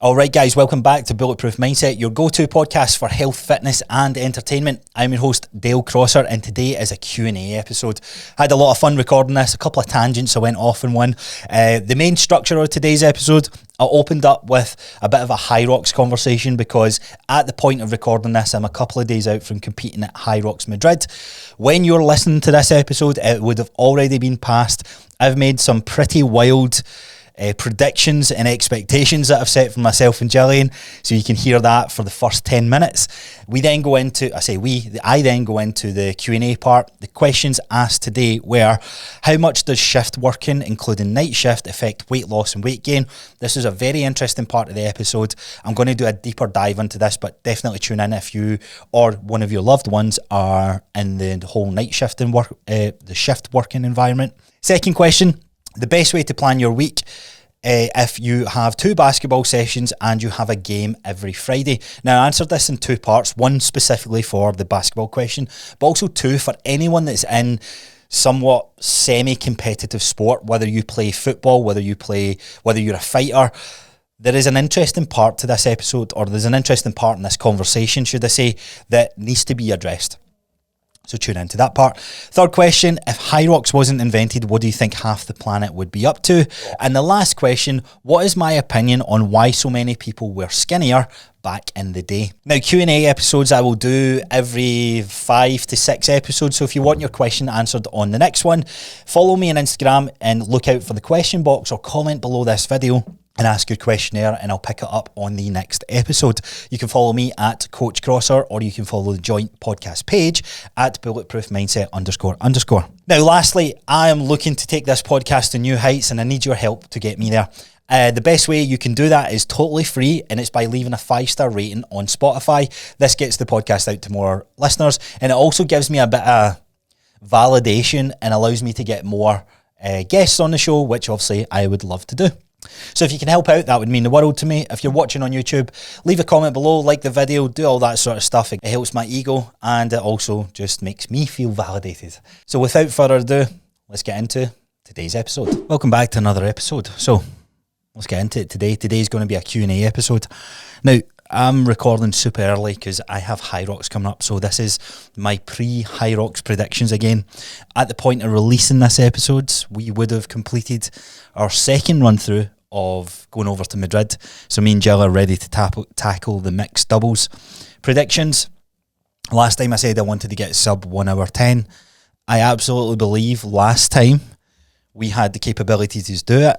Alright guys, welcome back to Bulletproof Mindset, your go-to podcast for health, fitness and entertainment. I'm your host Dale Crossar and today is a Q&A episode. I had a lot of fun recording this, a couple of tangents I went off in one. The main structure of today's episode, I opened up with a bit of a Hyrox conversation because at the point of recording this, I'm a couple of days out from competing at Hyrox Madrid. When you're listening to this episode, it would have already been passed. I've made some pretty wild predictions and expectations that I've set for myself and Gillian, so you can hear that for the first 10 minutes. I then go into the Q&A part. The questions asked today were, how much does shift working, including night shift, affect weight loss and weight gain? This is a very interesting part of the episode. I'm going to do a deeper dive into this, but definitely tune in if you or one of your loved ones are in the whole night shift and the shift working environment. Second question, the best way to plan your week if you have 2 basketball sessions and you have a game every Friday. Now, I answered this in 2 parts, one specifically for the basketball question, but also 2 for anyone that's in somewhat semi-competitive sport, whether you play football, whether you're a fighter. There is an interesting part to this episode, or there's an interesting part in this conversation, should I say, that needs to be addressed. So tune into that part. Third question, if Hyrox wasn't invented, what do you think half the planet would be up to? And the last question, what is my opinion on why so many people were skinnier back in the day? Now, Q&A episodes I will do every 5 to 6 episodes, so if you want your question answered on the next one, follow me on Instagram and look out for the question box or comment below this video and ask your question there, and I'll pick it up on the next episode. You can follow me at Coach Crossar, or you can follow the joint podcast page at Bulletproof Mindset __. Now, lastly, I am looking to take this podcast to new heights, and I need your help to get me there. The best way you can do that is totally free, and it's by leaving a 5-star rating on Spotify. This gets the podcast out to more listeners, and it also gives me a bit of validation and allows me to get more guests on the show, which obviously I would love to do. So if you can help out, that would mean the world to me. If you're watching on YouTube, leave a comment below, like the video, do all that sort of stuff. It helps my ego and it also just makes me feel validated. So without further ado, let's get into today's episode. Welcome back to another episode. So let's get into it today. Today's going to be a Q&A episode. Now, I'm recording super early because I have Hyrox coming up. So this is my pre-Hyrox predictions again. At the point of releasing this episode, we would have completed our second run through of going over to Madrid. So me and Jill are ready to tackle the mixed doubles predictions. Last time I said I wanted to get sub 1 hour 10. I absolutely believe last time we had the capability to do it,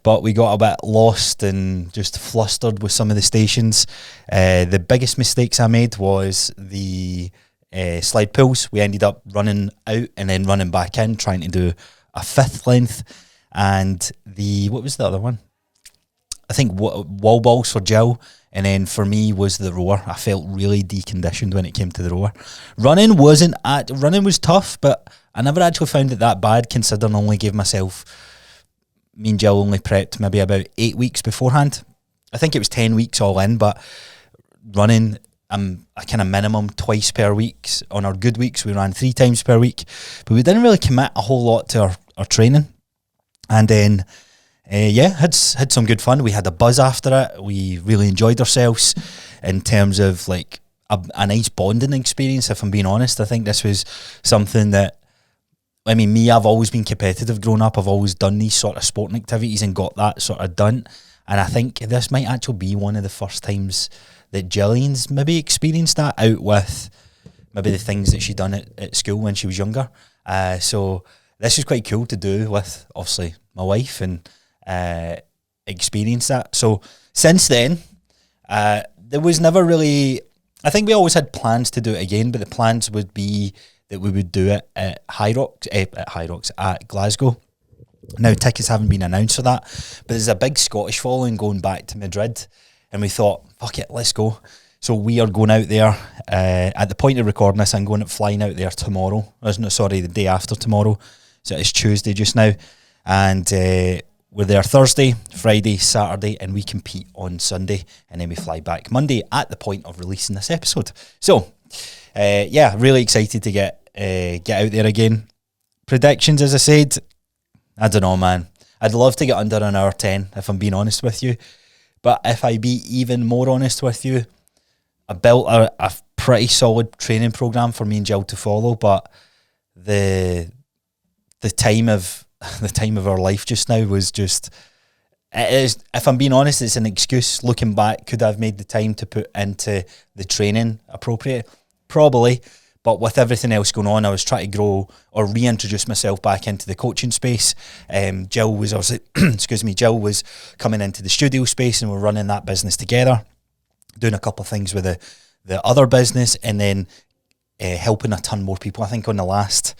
but we got a bit lost and just flustered with some of the stations. The biggest mistakes I made was the slide pulls. We ended up running out and then running back in, trying to do a 5th length. And what was the other one? I think wall balls for Jill. And then for me was the rower. I felt really deconditioned when it came to the rower. Running was tough, but I never actually found it that bad, considering I only gave me and Jill only prepped maybe about 8 weeks beforehand. I think it was 10 weeks all in, but running, a kind of minimum twice per week. On our good weeks, we ran 3 times per week, but we didn't really commit a whole lot to our training. And then, had some good fun. We had a buzz after it. We really enjoyed ourselves in terms of like a nice bonding experience, if I'm being honest. I think this was something that, I've always been competitive growing up. I've always done these sort of sporting activities and got that sort of done. And I think this might actually be one of the first times that Gillian's maybe experienced that out with maybe the things that she'd done at school when she was younger. So this is quite cool to do with, obviously, my wife and experience that. So since then, there was never really... I think we always had plans to do it again, but the plans would be that we would do it at at Glasgow. Now, tickets haven't been announced for that, but there's a big Scottish following going back to Madrid, and we thought, fuck it, let's go. So we are going out there. At the point of recording this, I'm flying out there tomorrow. The day after tomorrow. So it's Tuesday just now. And we're there Thursday, Friday, Saturday, and we compete on Sunday. And then we fly back Monday at the point of releasing this episode. So, really excited to get out there again. Predictions, as I said, I don't know, man. I'd love to get under an hour 10, if I'm being honest with you. But if I be even more honest with you, I built a pretty solid training program for me and Jill to follow, but the time of our life just now was just, it is, if I'm being honest, it's an excuse. Looking back, could I have made the time to put into the training appropriate? Probably. But with everything else going on, I was trying to grow or reintroduce myself back into the coaching space. Jill was obviously, Jill was coming into the studio space, and we're running that business together, doing a couple of things with the other business, and then helping a ton more people. I think on the last,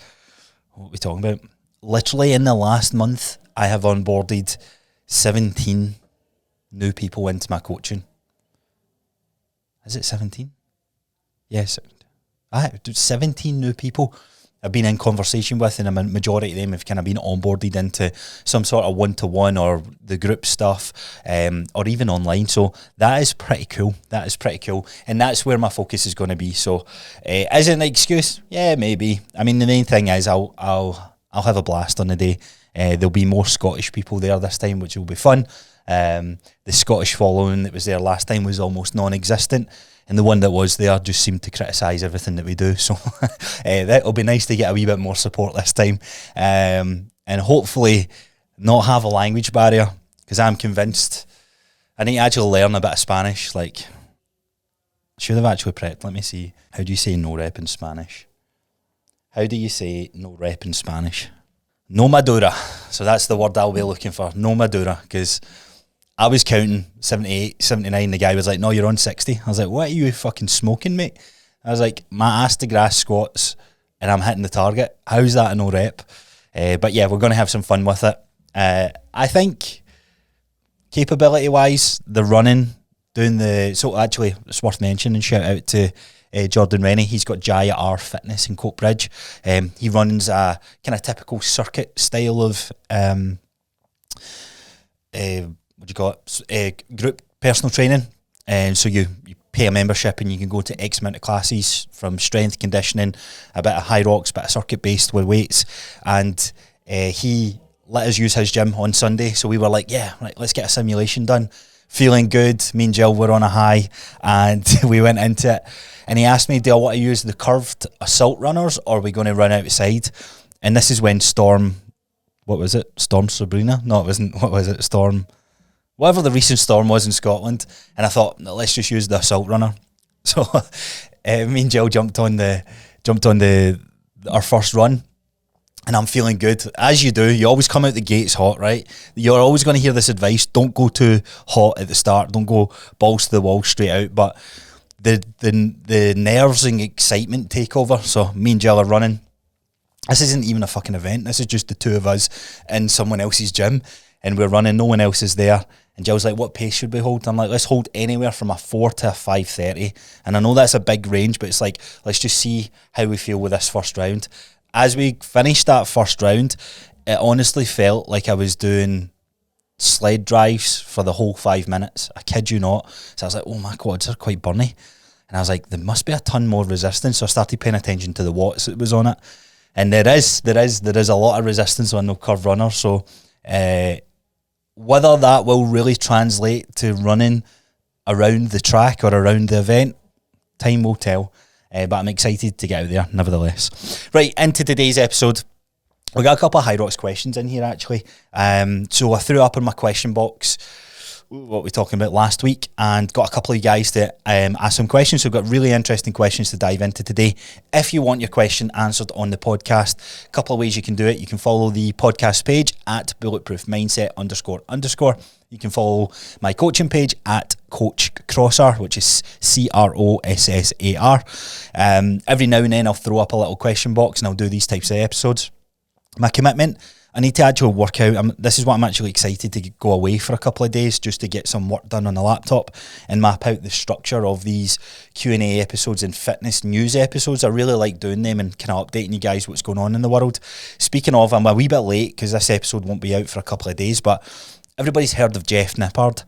what are we talking about? Literally in the last month, I have onboarded 17 new people into my coaching. Is it 17? Yes. 17 new people I've been in conversation with, and a majority of them have kind of been onboarded into some sort of one-to-one or the group stuff, or even online. So that is pretty cool. And that's where my focus is going to be. So is it an excuse? Yeah, maybe. I mean, the main thing is I'll have a blast on the day. There'll be more Scottish people there this time, which will be fun. The Scottish following that was there last time was almost non-existent, and the one that was there just seemed to criticise everything that we do. So that'll be nice to get a wee bit more support this time, and hopefully not have a language barrier, because I'm convinced I need to actually learn a bit of Spanish. Like, should have actually prepped. Let me see. How do you say no rep in Spanish? How do you say no rep in Spanish? No madura. So that's the word I'll be looking for. No madura, because I was counting 78, 79. The guy was like, no, you're on 60. I was like, what are you fucking smoking, mate? I was like, my ass to grass squats and I'm hitting the target. How's that a no rep? But yeah, we're going to have some fun with it. I think capability-wise, the running, so actually, it's worth mentioning, shout out to Jordan Rennie. He's got Jaya R Fitness in Coatbridge. He runs a kind of typical circuit style of group personal training, and so you pay a membership and you can go to X amount of classes, from strength conditioning, a bit of Hyrox, bit of circuit based with weights, and he let us use his gym on Sunday. So we were like, yeah, right, let's get a simulation done. Feeling good, me and Jill were on a high, and we went into it, and he asked me, do I want to use the curved assault runners, or are we going to run outside? And this is when Storm Sabrina? No, it wasn't. What was it? Whatever the recent storm was in Scotland. And I thought, no, let's just use the assault runner. So me and Jill jumped on our first run, and I'm feeling good. As you do, you always come out the gates hot, right? You're always going to hear this advice: don't go too hot at the start, don't go balls to the wall straight out. But the nerves and excitement take over. So me and Jill are running. This isn't even a fucking event. This is just the two of us in someone else's gym, and we're running. No one else is there. And Jill's like, what pace should we hold? I'm like, let's hold anywhere from a 4 to a 5:30. And I know that's a big range, but it's like, let's just see how we feel with this first round. As we finished that first round, it honestly felt like I was doing sled drives for the whole 5 minutes. I kid you not. So I was like, oh, my quads are quite burny. And I was like, there must be a ton more resistance. So I started paying attention to the watts that was on it. And there is a lot of resistance on no curve runner. So whether that will really translate to running around the track or around the event, time will tell. But I'm excited to get out there, nevertheless. Right, into today's episode. We got a couple of Hyrox questions in here, actually. So I threw up in my question box what we talking about last week, and got a couple of you guys to ask some questions. So we've got really interesting questions to dive into today. If you want your question answered on the podcast, a couple of ways you can do it. You can follow the podcast page at Bulletproof Mindset __. You can follow my coaching page at Coach Crossar, which is Crossar. Every now and then I'll throw up a little question box, and I'll do these types of episodes. My commitment, I need to actually work out. This is what I'm actually excited to go away for a couple of days, just to get some work done on the laptop and map out the structure of these Q&A episodes and fitness news episodes. I really like doing them and kind of updating you guys what's going on in the world. Speaking of, I'm a wee bit late because this episode won't be out for a couple of days, but everybody's heard of Jeff Nippard.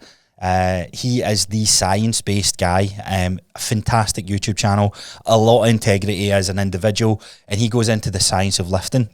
He is the science-based guy, a fantastic YouTube channel, a lot of integrity as an individual, and he goes into the science of lifting.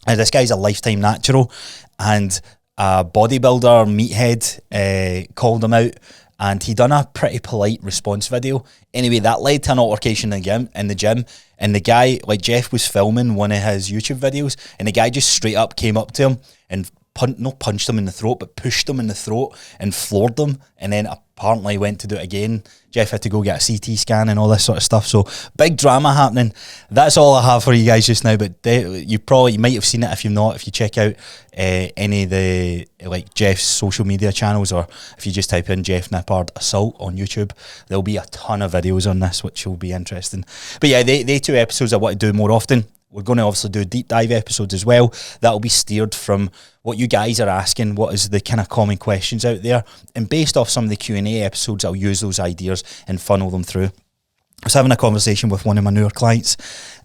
This guy's a lifetime natural, and a bodybuilder, meathead, called him out, and he done a pretty polite response video. Anyway, that led to an altercation in the gym, and the guy, like Jeff was filming one of his YouTube videos, and the guy just straight up came up to him and not punched him in the throat, but pushed him in the throat and floored them, and then apparently went to do it again. Jeff had to go get a CT scan and all this sort of stuff. So big drama happening. That's all I have for you guys just now, but you might have seen it. If you've not, if you check out any of the like Jeff's social media channels, or if you just type in Jeff Nippard Assault on YouTube, there'll be a ton of videos on this which will be interesting. But yeah, they 2 episodes I want to do more often. We're going to obviously do deep dive episodes as well. That'll be steered from what you guys are asking, what is the kind of common questions out there. And based off some of the Q&A episodes, I'll use those ideas and funnel them through. I was having a conversation with one of my newer clients,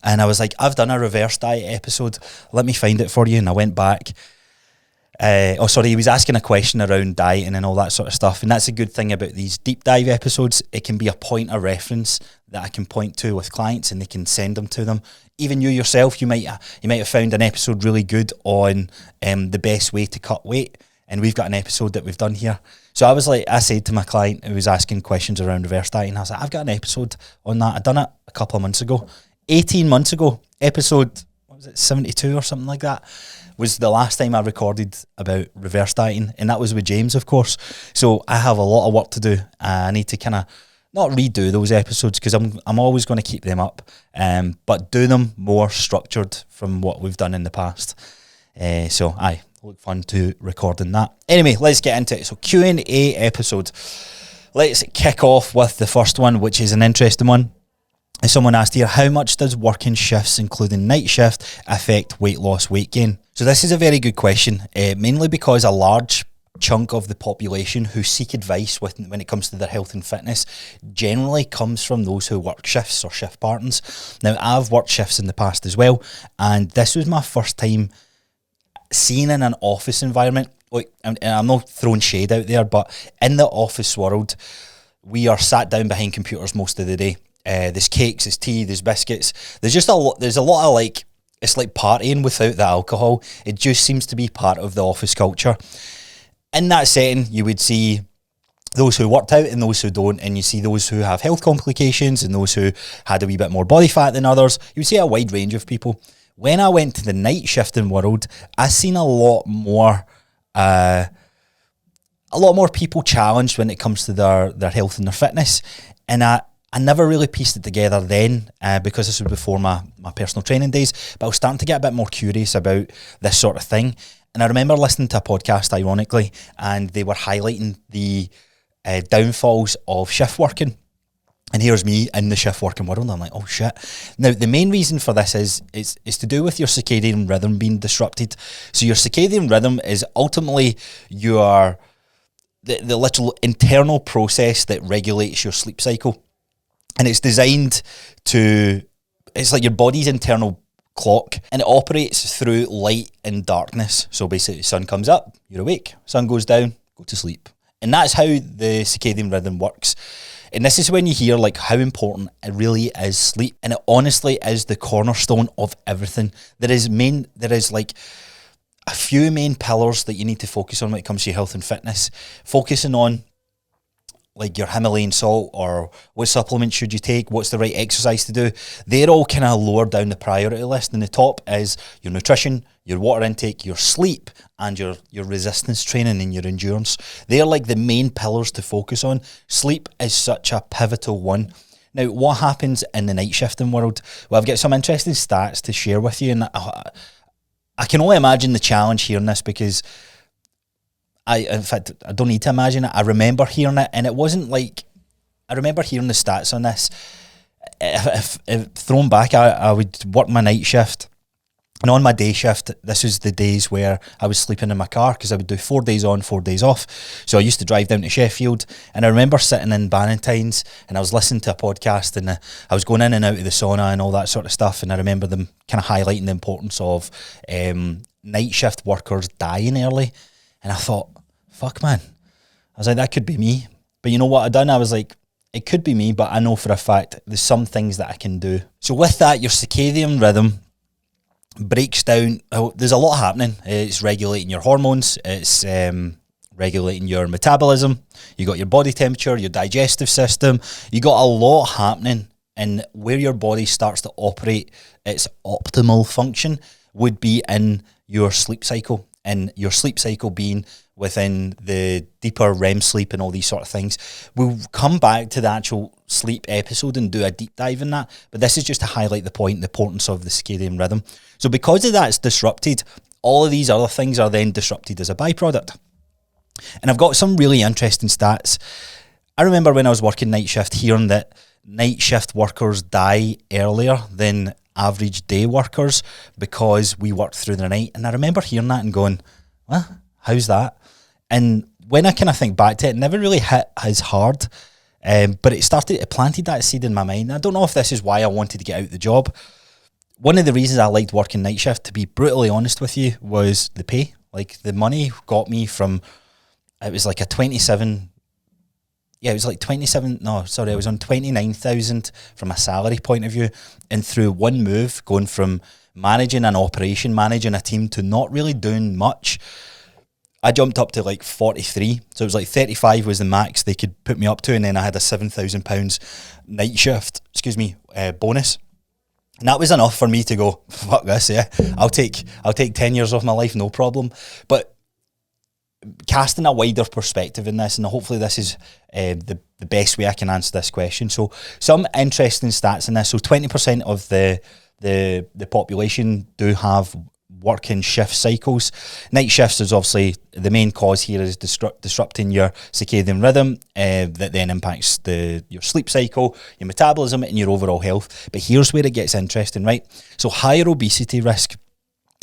and I was like, I've done a reverse diet episode. Let me find it for you. And I went back. He was asking a question around dieting and all that sort of stuff. And that's a good thing about these deep dive episodes. It can be a point of reference that I can point to with clients, and they can send them to them. Even you yourself, you might have found an episode really good on the best way to cut weight, and we've got an episode that we've done here. So I said to my client who was asking questions around reverse dieting, I was like, I've got an episode on that. I've done it a couple of months ago, 18 months ago. Episode, 72 or something like that, was the last time I recorded about reverse dieting, and that was with James, of course. So I have a lot of work to do. I need to kind of not redo those episodes, because I'm always going to keep them up, but do them more structured from what we've done in the past. So look fun to recording that. Anyway, let's get into it. So Q&A episode. Let's kick off with the first one, which is an interesting one. Someone asked here, how much does working shifts, including night shift, affect weight loss, weight gain? So this is a very good question, mainly because a large chunk of the population who seek advice when it comes to their health and fitness generally comes from those who work shifts or shift patterns. Now, I've worked shifts in the past as well, and this was my first time seeing in an office environment. And I'm not throwing shade out there, but in the office world, we are sat down behind computers most of the day. There's cakes, there's tea, there's biscuits. There's a lot of like, it's like partying without the alcohol. It just seems to be part of the office culture. In that setting, you would see those who worked out and those who don't, and you see those who have health complications and those who had a wee bit more body fat than others. You would see a wide range of people. When I went to the night shifting world, I seen a lot more people challenged when it comes to their health and their fitness, and I never really pieced it together then, because this was before my personal training days, but I was starting to get a bit more curious about this sort of thing. And I remember listening to a podcast, ironically, and they were highlighting the downfalls of shift working. And here's me in the shift working world. I'm like, oh shit. Now, the main reason for this is to do with your circadian rhythm being disrupted. So your circadian rhythm is ultimately the literal internal process that regulates your sleep cycle. And it's designed it's like your body's internal clock, and it operates through light and darkness. So basically, sun comes up, you're awake. Sun goes down, go to sleep. And that's how the circadian rhythm works. And this is when you hear like how important it really is sleep. And it honestly is the cornerstone of everything. There is like a few main pillars that you need to focus on when it comes to your health and fitness. Focusing on like your Himalayan salt, or what supplements should you take, what's the right exercise to do. They're all kind of lower down the priority list. And the top is your nutrition, your water intake, your sleep, and your resistance training and your endurance. They're like the main pillars to focus on. Sleep is such a pivotal one. Now, what happens in the night shifting world? Well, I've got some interesting stats to share with you, and I can only imagine the challenge hearing this, because in fact, I don't need to imagine it. I remember hearing it, and it wasn't like, I remember hearing the stats on this. If thrown back, I would work my night shift, and on my day shift, this was the days where I was sleeping in my car, because I would do 4 days on, 4 days off. So I used to drive down to Sheffield, and I remember sitting in Bannatynes, and I was listening to a podcast, and I was going in and out of the sauna and all that sort of stuff, and I remember them kind of highlighting the importance of night shift workers dying early. And I thought, fuck man, I was like, that could be me. But you know what I done? I was like, it could be me, but I know for a fact there's some things that I can do. So with that, your circadian rhythm breaks down. There's a lot happening. It's regulating your hormones. It's regulating your metabolism. You got your body temperature, your digestive system. You got a lot happening, and where your body starts to operate its optimal function would be in your sleep cycle, and your sleep cycle being within the deeper REM sleep and all these sort of things. We'll come back to the actual sleep episode and do a deep dive in that, but this is just to highlight the point, the importance of the circadian rhythm. So because of that, it's disrupted. All of these other things are then disrupted as a byproduct. And I've got some really interesting stats. I remember when I was working night shift, hearing that night shift workers die earlier than average day workers because we work through the night. And I remember hearing that and going, well, how's that? And when I kind of think back to it, it never really hit as hard, but it planted that seed in my mind. I don't know if this is why I wanted to get out the job. One of the reasons I liked working night shift, to be brutally honest with you, was the pay. Like, the money got me from, it was like a 27, I was on 29,000 from a salary point of view, and through one move, going from managing an operation, managing a team, to not really doing much, I jumped up to like 43. So it was like 35 was the max they could put me up to, and then I had a £7,000 night shift, bonus. And that was enough for me to go, fuck this, yeah. I'll take 10 years off my life, no problem. But casting a wider perspective in this, and hopefully this is the best way I can answer this question. So some interesting stats in this. So 20% of the population do have working shift cycles. Night shifts is obviously the main cause here, is disrupting your circadian rhythm, that then impacts your sleep cycle, your metabolism, and your overall health. But here's where it gets interesting, right? So higher obesity risk.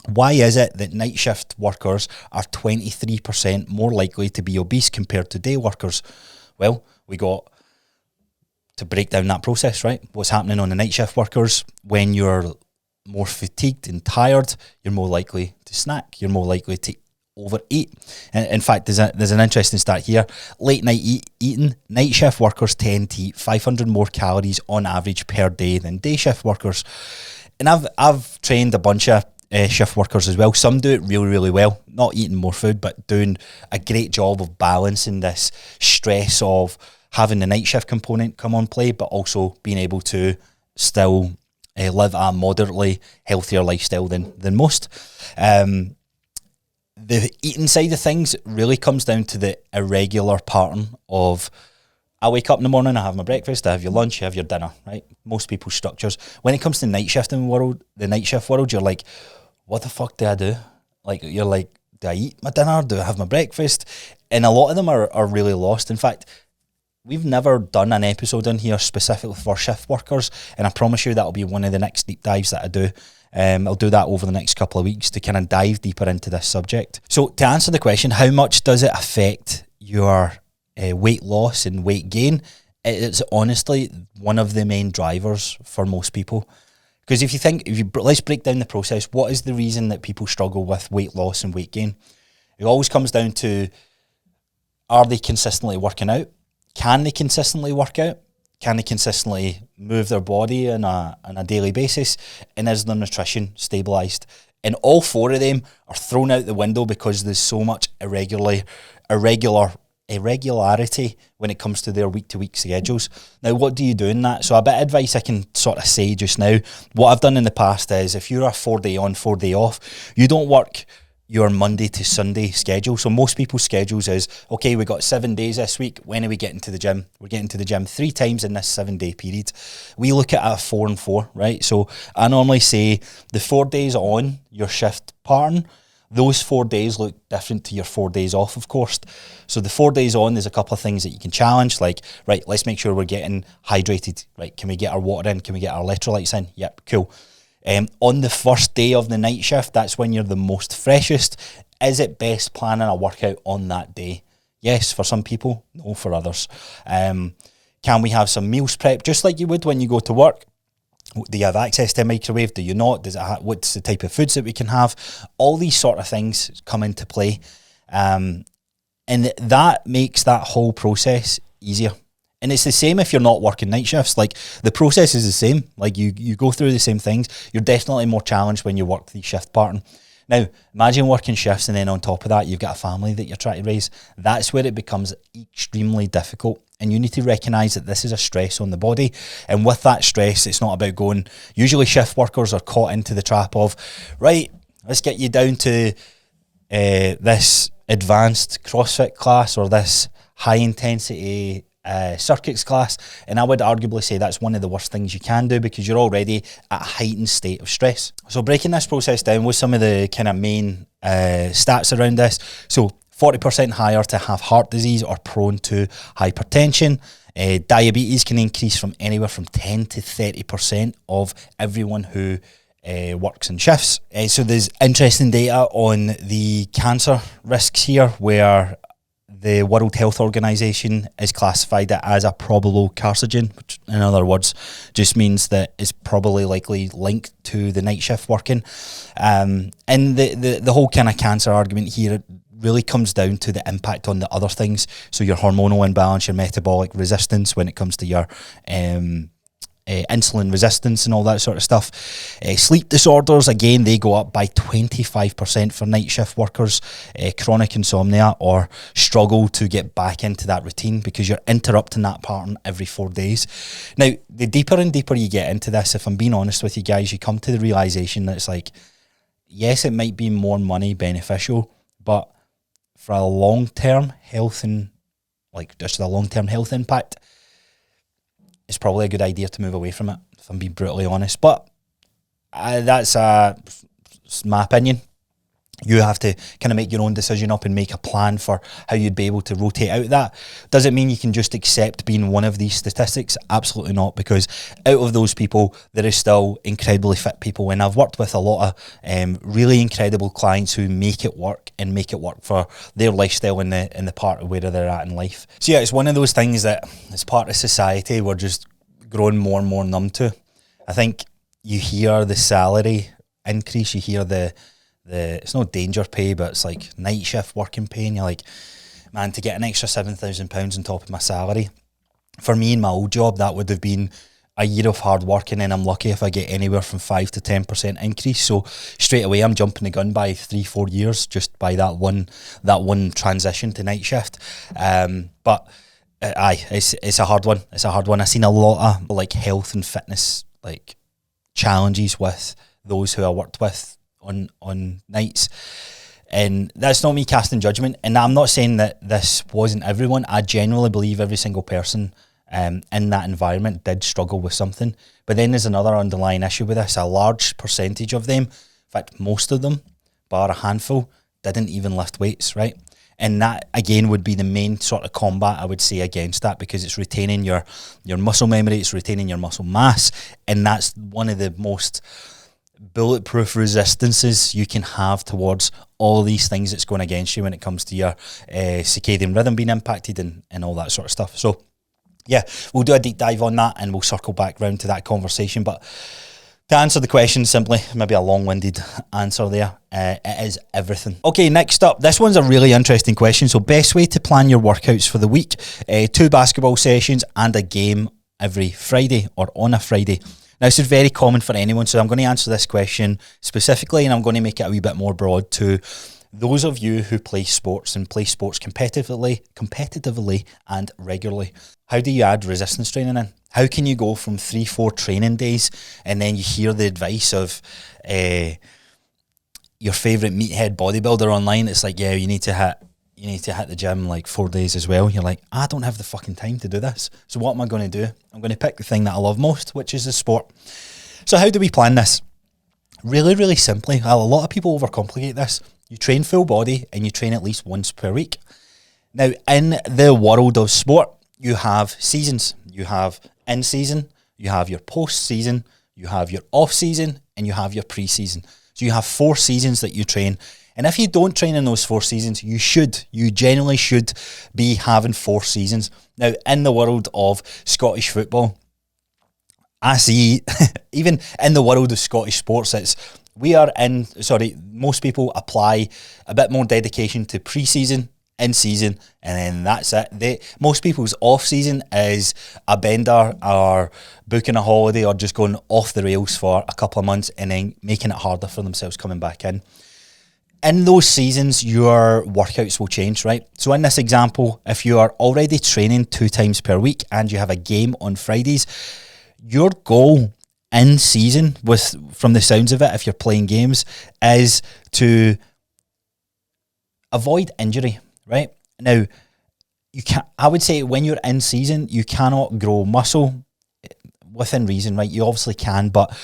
Why is it that night shift workers are 23% more likely to be obese compared to day workers? Well, we got to break down that process, right? What's happening on the night shift workers? When you're more fatigued and tired, you're more likely to snack. You're more likely to overeat. And in fact, there's an interesting stat here. Late night eating, night shift workers tend to eat 500 more calories on average per day than day shift workers. And I've trained a bunch of shift workers as well. Some do it really, really well, not eating more food, but doing a great job of balancing this stress of having the night shift component come on play, but also being able to still live a moderately healthier lifestyle than most. The eating side of things really comes down to the irregular pattern of, I wake up in the morning, I have my breakfast, I have your lunch, you have your dinner, right? Most people's structures. When it comes to the night shift world, you're like, what the fuck do I do? Like, you're like, do I eat my dinner? Do I have my breakfast? And a lot of them are really lost. In fact, we've never done an episode in here specifically for shift workers, and I promise you that'll be one of the next deep dives that I do. I'll do that over the next couple of weeks to kind of dive deeper into this subject. So to answer the question, how much does it affect your weight loss and weight gain? It's honestly one of the main drivers for most people. Because let's break down the process. What is the reason that people struggle with weight loss and weight gain? It always comes down to, are they consistently working out? Can they consistently work out? Can they consistently move their body on a daily basis? And is their nutrition stabilised? And all four of them are thrown out the window because there's so much irregularity when it comes to their week-to-week schedules. Now, what do you do in that? So a bit of advice I can sort of say just now. What I've done in the past is, if you're a 4-day on, 4-day off, you don't work your Monday to Sunday schedule. So most people's schedules is, okay, we got 7 days this week. When are we getting to the gym? We're getting to the gym 3 times in this 7-day period. We look at a 4 and 4, right? So I normally say the 4 days on your shift pattern, those 4 days look different to your 4 days off, of course. So the 4 days on, there's a couple of things that you can challenge, like, right, let's make sure we're getting hydrated, right? Can we get our water in? Can we get our electrolytes in? Yep, cool. On the first day of the night shift, that's when you're the most freshest. Is it best planning a workout on that day? Yes, for some people, no for others. Can we have some meals prep, just like you would when you go to work? Do you have access to a microwave? Do you not? What's the type of foods that we can have? All these sort of things come into play. And that makes that whole process easier. And it's the same if you're not working night shifts. Like, the process is the same. Like, you go through the same things. You're definitely more challenged when you work the shift pattern. Now, imagine working shifts and then on top of that, you've got a family that you're trying to raise. That's where it becomes extremely difficult. And you need to recognise that this is a stress on the body. And with that stress, it's not about going... Usually shift workers are caught into the trap of, right, let's get you down to this advanced CrossFit class or this high-intensity circuits class, and I would arguably say that's one of the worst things you can do because you're already at a heightened state of stress. So breaking this process down with some of the kind of main stats around this, so 40% higher to have heart disease or prone to hypertension. Diabetes can increase from anywhere from 10 to 30% of everyone who works in shifts. So there's interesting data on the cancer risks here, where the World Health Organization is classified it as a probable carcinogen, which in other words just means that it's probably likely linked to the night shift working. And the whole kind of cancer argument here really comes down to the impact on the other things. So your hormonal imbalance, your metabolic resistance when it comes to your insulin resistance and all that sort of stuff. Sleep disorders, again, they go up by 25% for night shift workers. Chronic insomnia, or struggle to get back into that routine because you're interrupting that pattern every 4 days. Now, the deeper and deeper you get into this, if I'm being honest with you guys, you come to the realisation that it's like, yes, it might be more money beneficial, but for a long-term health and like just a long-term health impact, it's probably a good idea to move away from it, if I'm being brutally honest. But that's my opinion. You have to kind of make your own decision up and make a plan for how you'd be able to rotate out that. Does it mean you can just accept being one of these statistics? Absolutely not, because out of those people, there is still incredibly fit people. And I've worked with a lot of really incredible clients who make it work and make it work for their lifestyle in the part of where they're at in life. So yeah, it's one of those things that as part of society, we're just growing more and more numb to. I think you hear the salary increase, you hear the it's no danger pay, but it's like night shift working pay, and you're like, man, to get an extra £7,000 on top of my salary, for me in my old job, that would have been a year of hard work, and then I'm lucky if I get anywhere from 5 to 10% increase. So straight away I'm jumping the gun by 3-4 years just by that one transition to night shift. But it's a hard one. It's a hard one. I've seen a lot of like health and fitness like challenges with those who I worked with on nights, and that's not me casting judgment, and I'm not saying that this wasn't everyone. I genuinely believe every single person in that environment did struggle with something, but then there's another underlying issue with this. A large percentage of them, in fact most of them, bar a handful, didn't even lift weights, right? And that again would be the main sort of combat I would say against that, because it's retaining your muscle memory, it's retaining your muscle mass, and that's one of the most bulletproof resistances you can have towards all these things that's going against you when it comes to your circadian rhythm being impacted and all that sort of stuff. So yeah, we'll do a deep dive on that and we'll circle back round to that conversation. But to answer the question simply, maybe a long-winded answer there, it is everything. Okay, next up, this one's a really interesting question. So best way to plan your workouts for the week: 2 basketball sessions and a game every Friday or on a Friday. Now, this is very common for anyone, so I'm going to answer this question specifically, and I'm going to make it a wee bit more broad to those of you who play sports and play sports competitively and regularly. How do you add resistance training in? How can you go from 3-4 training days and then you hear the advice of your favourite meathead bodybuilder online? It's like, yeah, you need to hit the gym like 4 days as well. You're like, I don't have the fucking time to do this. So what am I going to do? I'm going to pick the thing that I love most, which is the sport. So how do we plan this? Really, really simply. A lot of people overcomplicate this. You train full body and you train at least once per week. Now, in the world of sport, you have seasons. You have in-season, you have your post-season, you have your off-season, and you have your pre-season. So you have 4 seasons that you train. And if you don't train in those 4 seasons, you genuinely should be having 4 seasons. Now, in the world of Scottish football, I see, even in the world of Scottish sports, most people apply a bit more dedication to pre-season in season, and then that's it. Most people's off season is a bender or booking a holiday or just going off the rails for a couple of months and then making it harder for themselves coming back in. In those seasons, your workouts will change, right? So in this example, if you are already training 2 times per week and you have a game on Fridays, your goal in season, from the sounds of it, if you're playing games, is to avoid injury, right? Now, I would say when you're in season, you cannot grow muscle within reason, right? You obviously can, but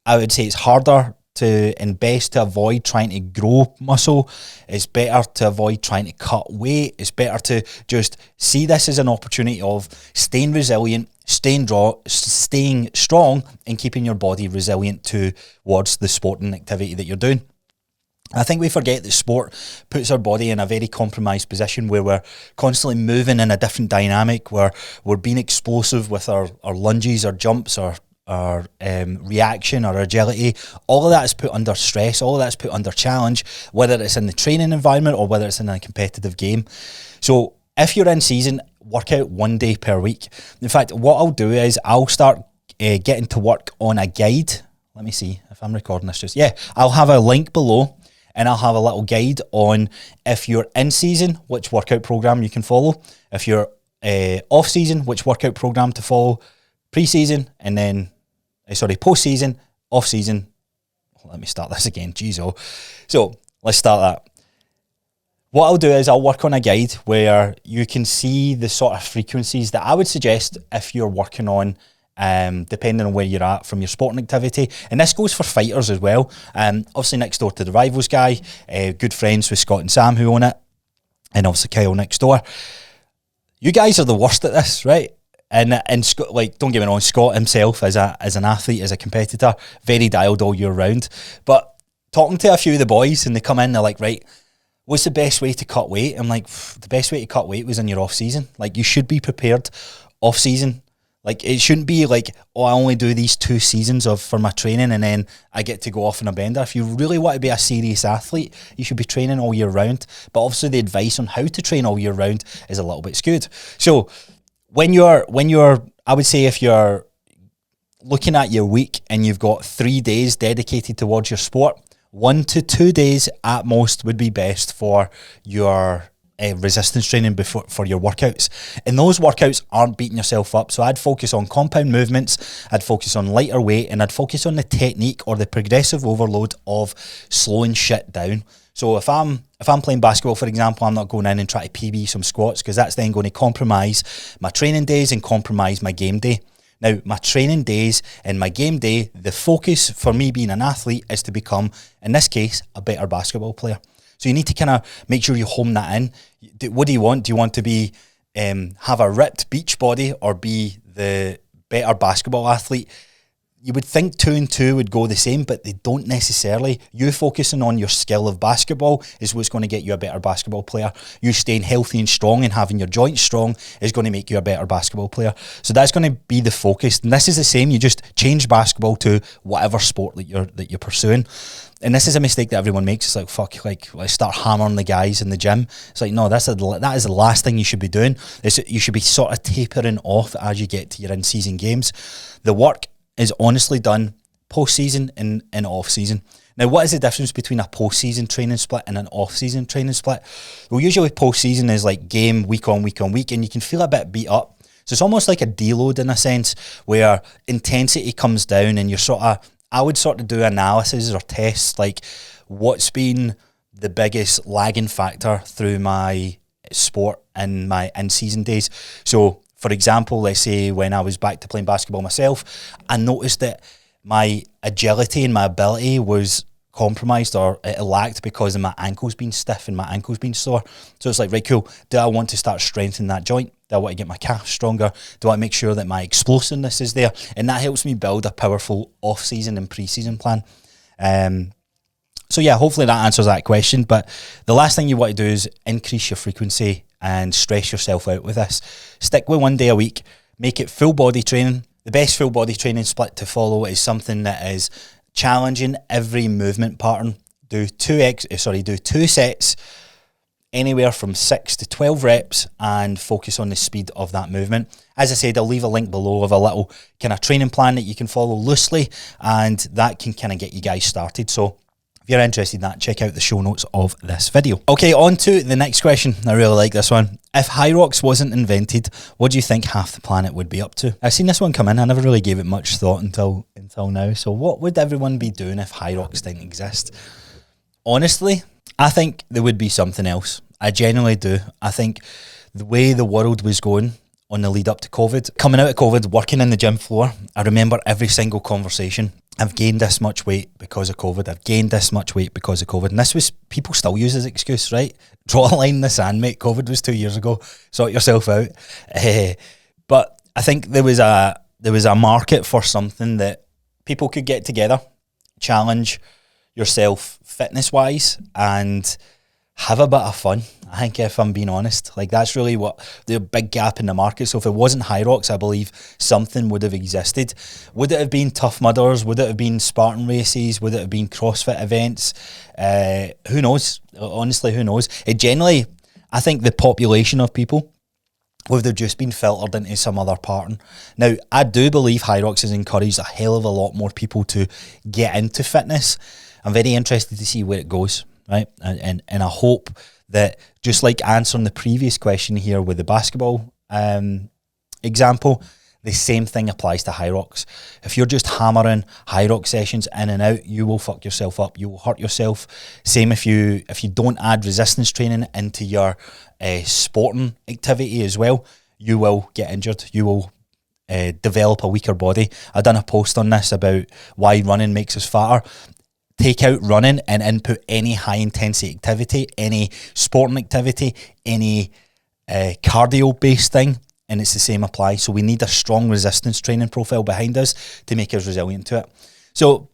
I would say it's harder and best to avoid trying to grow muscle. It's better to avoid trying to cut weight. It's better to just see this as an opportunity of staying resilient, staying strong, and keeping your body resilient towards the sporting activity that you're doing. I think we forget that sport puts our body in a very compromised position where we're constantly moving in a different dynamic, where we're being explosive with our lunges, our jumps, our reaction, our agility. All of that is put under stress, all of that is put under challenge, whether it's in the training environment or whether it's in a competitive game. So if you're in season, work out 1 day per week. In fact, what I'll do is I'll start getting to work on a guide. Let me see if I'm recording this. I'll have a link below, and I'll have a little guide on, if you're in season, which workout program you can follow. If you're off season, which workout program to follow. Pre-season, and then, post-season, off-season. Let me start this again. Jeez, So let's start that. What I'll do is I'll work on a guide where you can see the sort of frequencies that I would suggest if you're working on, depending on where you're at from your sporting activity. And this goes for fighters as well. Obviously next door to the Rivals guy, good friends with Scott and Sam who own it, and obviously Kyle next door. You guys are the worst at this, right? And Scott, don't get me wrong, Scott himself as an athlete, as a competitor, very dialed all year round. But talking to a few of the boys, and they come in, they're like, right, what's the best way to cut weight? I'm like, the best way to cut weight was in your off season. Like, you should be prepared off season. Like, it shouldn't be like, I only do these 2 seasons for my training and then I get to go off on a bender. If you really want to be a serious athlete, you should be training all year round. But obviously the advice on how to train all year round is a little bit skewed. So when you're, I would say if you're looking at your week and you've got 3 days dedicated towards your sport, 1 to 2 days at most would be best for your resistance training for your workouts. And those workouts aren't beating yourself up. So I'd focus on compound movements, I'd focus on lighter weight, and I'd focus on the technique or the progressive overload of slowing shit down. So if I'm playing basketball, for example, I'm not going in and trying to PB some squats, because that's then going to compromise my training days and compromise my game day. Now, my training days and my game day, the focus for me being an athlete is to become, in this case, a better basketball player. So you need to kind of make sure you home that in. What do you want? Do you want to be have a ripped beach body or be the better basketball athlete? You would think 2 and 2 would go the same, but they don't necessarily. You focusing on your skill of basketball is what's going to get you a better basketball player. You staying healthy and strong and having your joints strong is going to make you a better basketball player. So that's going to be the focus. And this is the same. You just change basketball to whatever sport that you're pursuing. And this is a mistake that everyone makes. It's like, fuck, let's start hammering the guys in the gym. It's like, no, that is the last thing you should be doing. You should be sort of tapering off as you get to your in-season games. The work is honestly done post-season and off-season. Now, what is the difference between a post-season training split and an off-season training split? Well, usually post-season is like game, week on week, and you can feel a bit beat up. So it's almost like a deload in a sense, where intensity comes down and I would sort of do analysis or tests, like what's been the biggest lagging factor through my sport and my in-season days. So, for example, let's say when I was back to playing basketball myself, I noticed that my agility and my ability was compromised, or it lacked because of my ankles being stiff and my ankles being sore. So it's like, right, cool. Do I want to start strengthening that joint? Do I want to get my calf stronger? Do I make sure that my explosiveness is there? And that helps me build a powerful off-season and pre-season plan. So yeah, hopefully that answers that question. But the last thing you want to do is increase your frequency and stress yourself out with this. Stick with 1 day a week. Make it full body training. The best full body training split to follow is something that is challenging every movement pattern. Do 2 sets anywhere from 6 to 12 reps and focus on the speed of that movement. As I said, I'll leave a link below of a little kind of training plan that you can follow loosely, and that can kind of get you guys started. So if you're interested in that, check out the show notes of this video. Okay, on to the next question. I really like this one. If Hyrox wasn't invented, what do you think half the planet would be up to? I've seen this one come in. I never really gave it much thought until now. So what would everyone be doing if Hyrox didn't exist? Honestly, I think there would be something else. I genuinely do. I think the way the world was going on the lead up to COVID, coming out of COVID, working in the gym floor, I remember every single conversation. I've gained this much weight because of COVID. I've gained this much weight because of COVID. And this was, people still use as an excuse, right? Draw a line in the sand, mate. COVID was 2 years ago. Sort yourself out. But I think there was a market for something that people could get together, challenge yourself fitness-wise, and have a bit of fun. I think, if I'm being honest, like, that's really what the big gap in the market. So if it wasn't Hyrox, I believe something would have existed. Would it have been Tough Mudders? Would it have been Spartan races? Would it have been CrossFit events? Who knows? Honestly, who knows? It generally, I think the population of people would have just been filtered into some other pattern. Now, I do believe Hyrox has encouraged a hell of a lot more people to get into fitness. I'm very interested to see where it goes, right? And I hope that, just like answering the previous question here with the basketball example, the same thing applies to Hyrox. If you're just hammering Hyrox sessions in and out, you will fuck yourself up. You will hurt yourself. Same if you don't add resistance training into your sporting activity as well, you will get injured. You will develop a weaker body. I done a post on this about why running makes us fatter. Take out running and input any high intensity activity, any sporting activity, any cardio based thing, and it's the same apply. So we need a strong resistance training profile behind us to make us resilient to it. So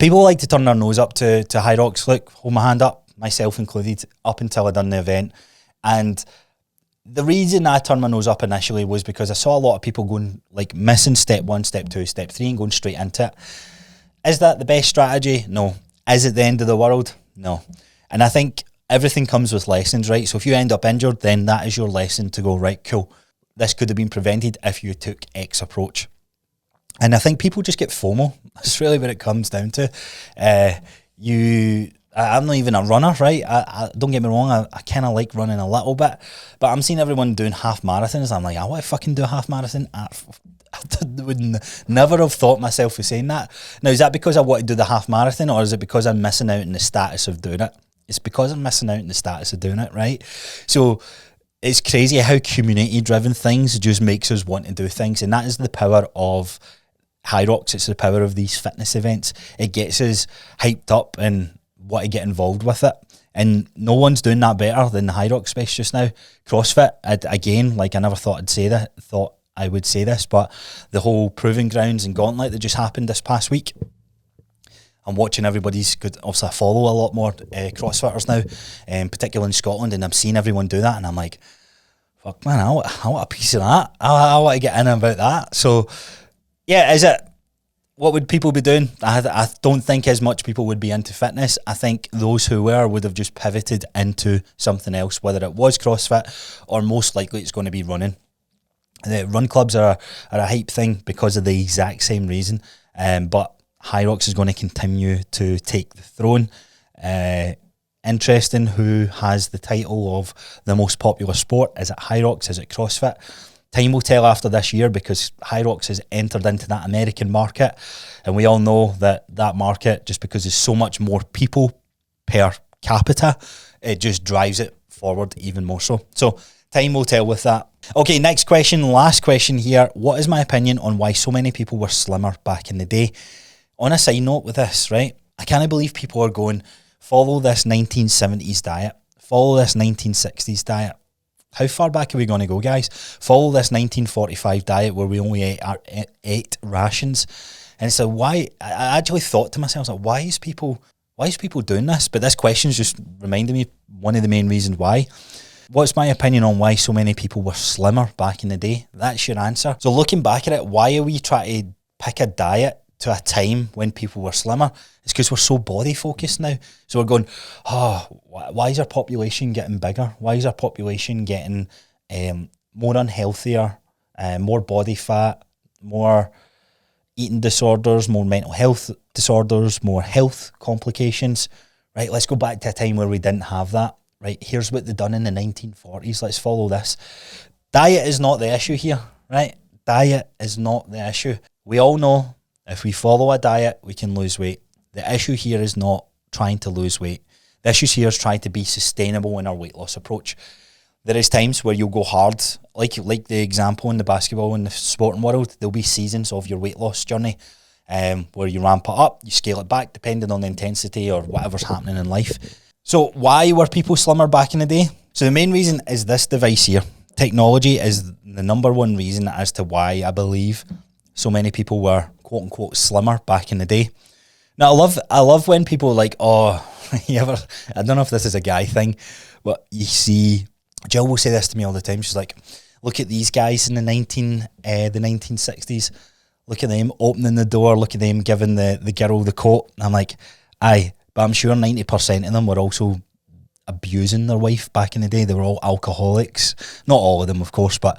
people like to turn their nose up to Hyrox. Look, hold my hand up, myself included, up until I done the event. And the reason I turned my nose up initially was because I saw a lot of people going, like, missing step 1, step 2, step 3 and going straight into it. Is that the best strategy? No. Is it the end of the world? No. And I think everything comes with lessons, right? So if you end up injured, then that is your lesson to go, right, cool, this could have been prevented if you took X approach. And I think people just get FOMO. That's really what it comes down to. I'm not even a runner, right? I don't get me wrong, I kind of like running a little bit, but I'm seeing everyone doing half marathons. I'm like, I want to fucking do a half marathon. I would never have thought myself of saying that. Now, is that because I want to do the half marathon, or is it because I'm missing out on the status of doing it? It's because I'm missing out on the status of doing it, right? So it's crazy how community-driven things just makes us want to do things, and that is the power of Hyrox. It's the power of these fitness events. It gets us hyped up and want to get involved with it. And no one's doing that better than the Hyrox space just now. CrossFit, again, like, I never thought I would say this, but the whole Proving Grounds and Gauntlet that just happened this past week, I'm watching everybody's good. Obviously, I follow a lot more CrossFitters now, particularly in Scotland, and I'm seeing everyone do that, and I'm like, fuck, man, I want a piece of that. I want to get in about that. So, yeah, is it? What would people be doing? I don't think as much people would be into fitness. I think those who were would have just pivoted into something else, whether it was CrossFit or most likely it's going to be running. The run clubs are a hype thing because of the exact same reason. But Hyrox is going to continue to take the throne. Interesting, who has the title of the most popular sport? Is it Hyrox? Is it CrossFit? Time will tell after this year, because Hyrox has entered into that American market, and we all know that market, just because there's so much more people per capita, it just drives it forward even more so. So time will tell with that. Okay, next question, last question here. What is my opinion on why so many people were slimmer back in the day? On a side note with this, right, I can't believe people are going, follow this 1970s diet, follow this 1960s diet. How far back are we going to go, guys? Follow this 1945 diet where we only ate rations. And so why, I actually thought to myself, like, why is people doing this? But this question's just reminded me one of the main reasons why. What's my opinion on why so many people were slimmer back in the day? That's your answer. So looking back at it, why are we trying to pick a diet to a time when people were slimmer. It's because we're so body focused now. So we're going, why is our population getting bigger? Why is our population getting more unhealthier, more body fat, more eating disorders, more mental health disorders, more health complications? Right, let's go back to a time where we didn't have that. Right, here's what they done in the 1940s. Let's follow this. Diet is not the issue here, right? Diet is not the issue. We all know if we follow a diet, we can lose weight. The issue here is not trying to lose weight. The issue here is trying to be sustainable in our weight loss approach. There is times where you'll go hard, like the example in the basketball and the sporting world. There'll be seasons of your weight loss journey where you ramp it up, you scale it back depending on the intensity or whatever's happening in life. So why were people slimmer back in the day? So the main reason is this device here. Technology is the number one reason as to why I believe so many people were quote unquote slimmer back in the day. Now I love when people are like, I don't know if this is a guy thing, but you see, Jill will say this to me all the time. She's like, look at these guys in the 1960s. Look at them opening the door. Look at them giving the girl the coat. And I'm like, aye, but I'm sure 90% of them were also abusing their wife back in the day. They were all alcoholics. Not all of them, of course, but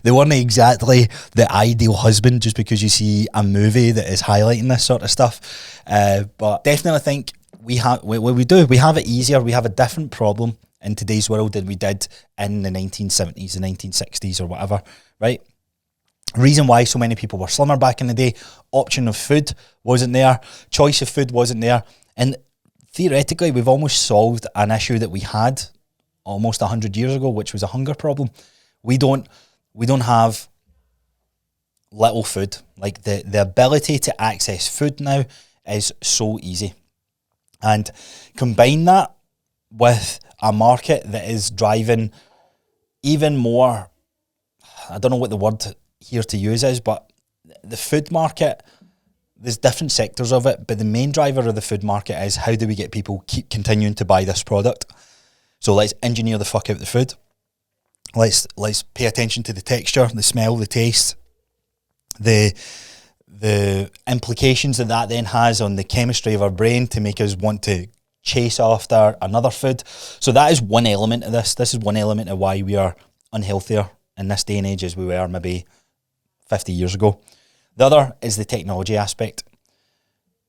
they weren't exactly the ideal husband just because you see a movie that is highlighting this sort of stuff. But definitely think we have it easier. We have a different problem in today's world than we did in the 1970s, the 1960s or whatever, right? Reason why so many people were slimmer back in the day, option of food wasn't there, choice of food wasn't there, and theoretically we've almost solved an issue that we had almost 100 years ago, which was a hunger problem. We don't have little food. Like the ability to access food now is so easy. And combine that with a market that is driving even more, I don't know what the word here to use is, but the food market, there's different sectors of it, but the main driver of the food market is how do we get people keep continuing to buy this product. So let's engineer the fuck out the food. Let's pay attention to the texture, the smell, the taste, the implications that then has on the chemistry of our brain to make us want to chase after another food. So that is one element of this. This is one element of why we are unhealthier in this day and age as we were maybe 50 years ago. The other is the technology aspect.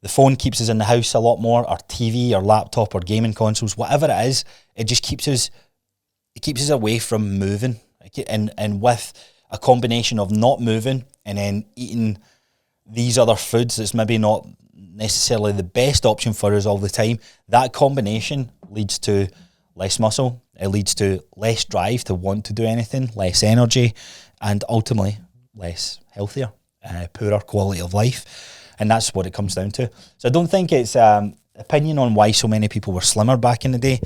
The phone keeps us in the house a lot more, our TV, our laptop, our gaming consoles, whatever it is, it just keeps us away from moving. And with a combination of not moving and then eating these other foods that's maybe not necessarily the best option for us all the time, that combination leads to less muscle, it leads to less drive to want to do anything, less energy, and ultimately less healthier, poorer quality of life. And that's what it comes down to. So I don't think it's opinion on why so many people were slimmer back in the day.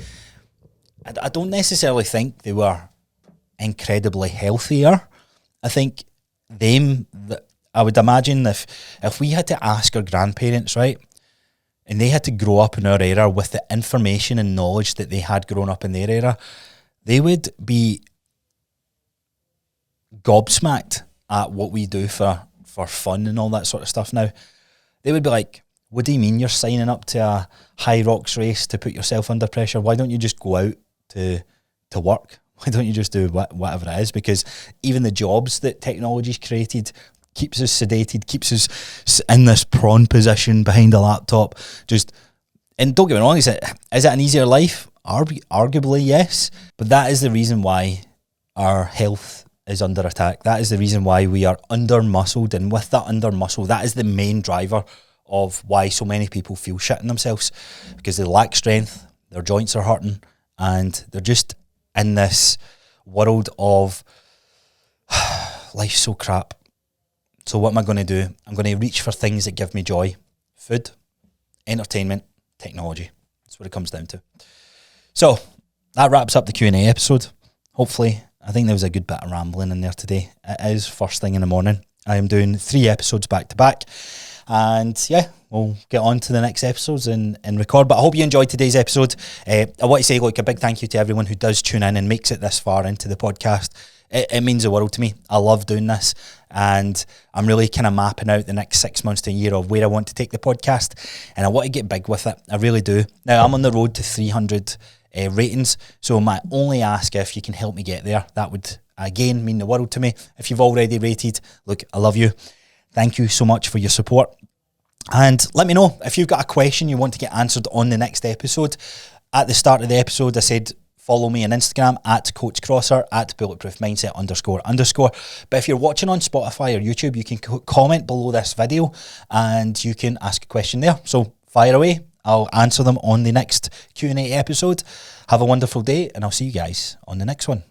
I don't necessarily think they were incredibly healthier. I think I would imagine if we had to ask our grandparents, right, and they had to grow up in our era with the information and knowledge that they had grown up in their era, they would be gobsmacked at what we do for fun and all that sort of stuff now. They would be like, what do you mean you're signing up to a Hyrox race to put yourself under pressure? Why don't you just go out to work? Why don't you just do whatever it is? Because even the jobs that technology's created keeps us sedated, keeps us in this prawn position behind a laptop. And don't get me wrong, is it an easier life? Arguably, yes. But that is the reason why our health is under attack. That is the reason why we are under-muscled. And with that under-muscle, that is the main driver of why so many people feel shit in themselves. Because they lack strength, their joints are hurting, and they're just in this world of life's so crap. So what am I going to do? I'm going to reach for things that give me joy. Food, entertainment, technology. That's what it comes down to. So that wraps up the Q&A episode. Hopefully, I think there was a good bit of rambling in there today. It is first thing in the morning. I am doing 3 episodes back to back. And yeah, we'll get on to the next episodes and record. But I hope you enjoyed today's episode. I want to say a big thank you to everyone who does tune in and makes it this far into the podcast. It means the world to me. I love doing this. and I'm really kind of mapping out the next 6 months to a year of where I want to take the podcast, and I want to get big with it. I really do. Now, I'm on the road to 300 ratings, so my only ask, if you can help me get there, that would again mean the world to me. If you've already rated, look, I love you. Thank you so much for your support. And let me know if you've got a question you want to get answered on the next episode. At the start of the episode, I said follow me on Instagram at Coach Crossar, at Bulletproof Mindset __. But if you're watching on Spotify or YouTube, you can comment below this video and you can ask a question there. So fire away. I'll answer them on the next Q&A episode. Have a wonderful day, and I'll see you guys on the next one.